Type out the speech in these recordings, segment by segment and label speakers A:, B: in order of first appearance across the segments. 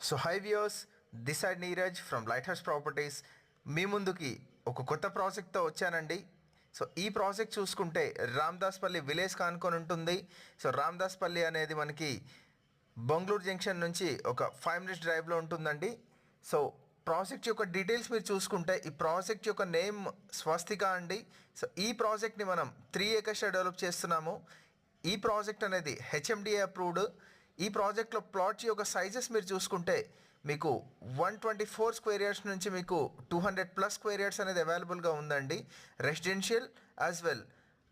A: So hi viewers, this side Neeraj from light house properties. మీ ముందుకి ఒక కొత్త ప్రాజెక్ట్తో వచ్చానండి. సో ఈ ప్రాజెక్ట్ చూసుకుంటే రామదాస్పల్లి విలేజ్ కానుకొని ఉంటుంది. సో రామదాస్పల్లి అనేది మనకి బెంగళూరు జంక్షన్ నుంచి ఒక 5 minutes డ్రైవ్లో ఉంటుందండి. సో ప్రాజెక్ట్ యొక్క డీటెయిల్స్ మీరు చూసుకుంటే ఈ ప్రాజెక్ట్ యొక్క నేమ్ స్వస్తిక అండి. సో ఈ ప్రాజెక్ట్ని మనం 3 acres డెవలప్ చేస్తున్నాము. ఈ ప్రాజెక్ట్ అనేది హెచ్ఎండిఏ అప్రూవ్డ్. ఈ ప్రాజెక్ట్లో ప్లాట్స్ యొక్క సైజెస్ మీరు చూసుకుంటే మీకు 124 square yards నుంచి మీకు 200+ square yards అనేది అవైలబుల్గా ఉందండి. Residential as well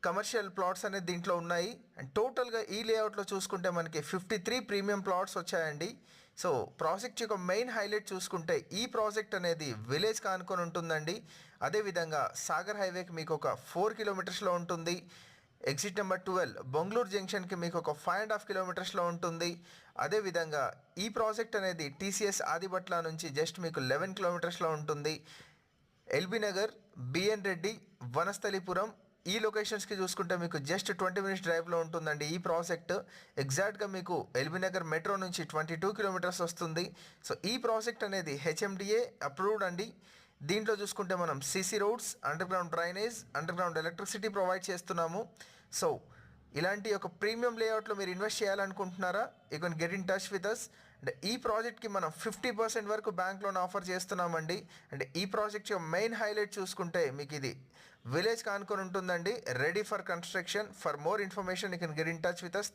A: commercial plots అనేది దీంట్లో ఉన్నాయి. అండ్ టోటల్గా ఈ లేఅవుట్లో చూసుకుంటే మనకి 53 ప్రీమియం ప్లాట్స్ వచ్చాయండి. సో ప్రాజెక్ట్ యొక్క మెయిన్ హైలైట్ చూసుకుంటే ఈ ప్రాజెక్ట్ అనేది విలేజ్ కానుకొని ఉంటుందండి. అదేవిధంగా సాగర్ హైవేకి మీకు ఒక 4 kilometers ఉంటుంది. ఎగ్జిట్ నెంబర్ 12 బెంగళూరు జంక్షన్కి మీకు ఒక 5.5 kilometers ఉంటుంది. అదేవిధంగా ఈ ప్రాజెక్ట్ అనేది టీసీఎస్ ఆదిబట్ల నుంచి జస్ట్ మీకు 11 kilometers ఉంటుంది. ఎల్బీ నగర్, బిఎన్ రెడ్డి, వనస్థలిపురం ఈ లొకేషన్స్కి చూసుకుంటే మీకు జస్ట్ 20 minutes డ్రైవ్లో ఉంటుందండి. ఈ ప్రాజెక్ట్ ఎగ్జాక్ట్గా మీకు ఎల్బీ నగర్ మెట్రో నుంచి 22 kilometers వస్తుంది. సో ఈ ప్రాజెక్ట్ అనేది హెచ్ఎండిఏ అప్రూవ్డ్ అండి. దీంట్లో చూసుకుంటే మనం CC roads, underground drainage, underground electricity provide చేస్తున్నాము. సో ఇలాంటి ఒక ప్రీమియం లేఅవుట్లో మీరు ఇన్వెస్ట్ చేయాలనుకుంటున్నారా? You can get in touch with us. And ఈ ప్రాజెక్ట్కి మనం 50% వరకు బ్యాంక్ లోన్ ఆఫర్ చేస్తున్నామండి. అండ్ ఈ ప్రాజెక్ట్ యొక్క మెయిన్ హైలైట్ చూసుకుంటే మీకు ఇది విలేజ్ కానుకొని ఉంటుందండి, ready for construction. For more information you can get in touch with us.